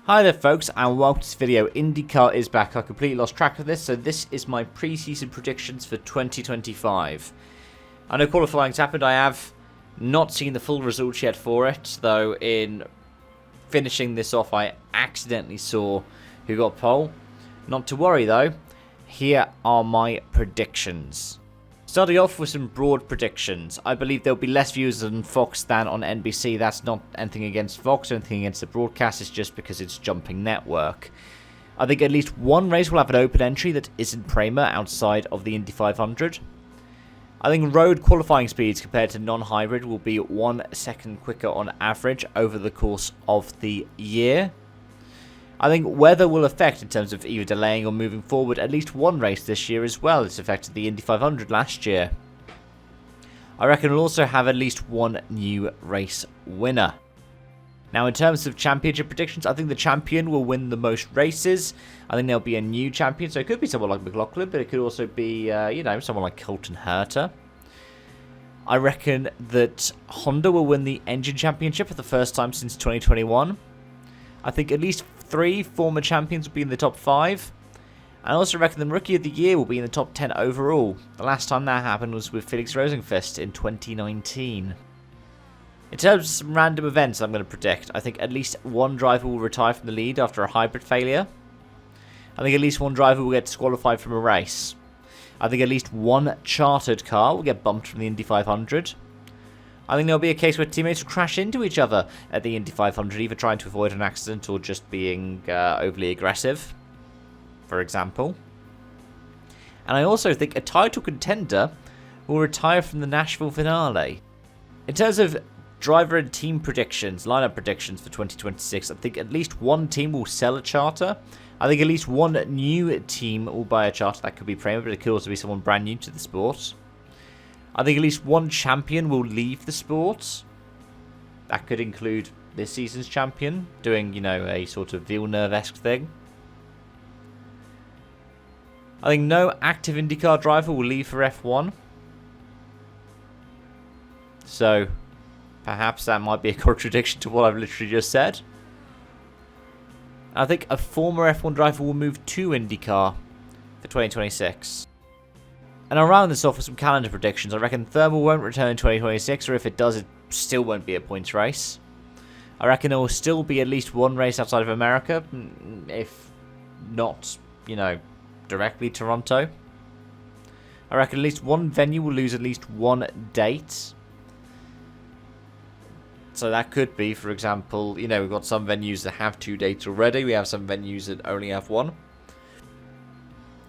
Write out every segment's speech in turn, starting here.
Hi there folks, and welcome to this video. INDYCAR is back. I completely lost track of this, so this is my pre-season predictions for 2025. I know qualifying's happened. I have not seen the full results yet for it, though in finishing this off I accidentally saw who got pole. Not to worry though, here are my predictions. Starting off with some broad predictions. I believe there'll be less viewers on Fox than on NBC. That's not anything against Fox or anything against the broadcast. It's just because it's jumping network. I think at least one race will have an open entry that isn't Prema outside of the Indy 500. I think road qualifying speeds compared to non-hybrid will be 1 second quicker on average over the course of the year. I think weather will affect in terms of either delaying or moving forward at least one race this year as well. It's affected the Indy 500 last year. I reckon we'll also have at least one new race winner. Now in terms of championship predictions, I think the champion will win the most races. I think there'll be a new champion, so it could be someone like McLaughlin, but it could also be, someone like Colton Herta. I reckon that Honda will win the engine championship for the first time since 2021. I think at least 3 former champions will be in the top 5. I also reckon the Rookie of the Year will be in the top 10 overall. The last time that happened was with Felix Rosenqvist in 2019. In terms of some random events I'm going to predict, I think at least one driver will retire from the lead after a hybrid failure. I think at least one driver will get disqualified from a race. I think at least one chartered car will get bumped from the Indy 500. I think there'll be a case where teammates will crash into each other at the Indy 500, either trying to avoid an accident or just being overly aggressive, for example. And I also think a title contender will retire from the Nashville finale. In terms of driver and team predictions, lineup predictions for 2026, I think at least one team will sell a charter. I think at least one new team will buy a charter. That could be Prema, but it could also be someone brand new to the sport. I think at least one champion will leave the sport. That could include this season's champion doing, a sort of Villeneuve-esque thing. I think no active IndyCar driver will leave for F1. So, perhaps that might be a contradiction to what I've literally just said. I think a former F1 driver will move to IndyCar for 2026. And I'll round this off with some calendar predictions. I reckon Thermal won't return in 2026, or if it does, it still won't be a points race. I reckon there will still be at least one race outside of America, if not, directly Toronto. I reckon at least one venue will lose at least one date. So that could be, for example, we've got some venues that have 2 dates already. We have some venues that only have 1.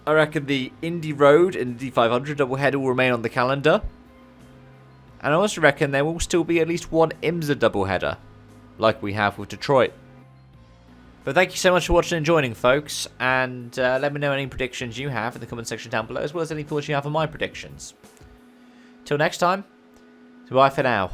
I reckon the Indy Road and Indy 500 doubleheader will remain on the calendar. And I also reckon there will still be at least one IMSA doubleheader, like we have with Detroit. But thank you so much for watching and joining, folks. And let me know any predictions you have in the comment section down below, as well as any thoughts you have on my predictions. Till next time, bye for now.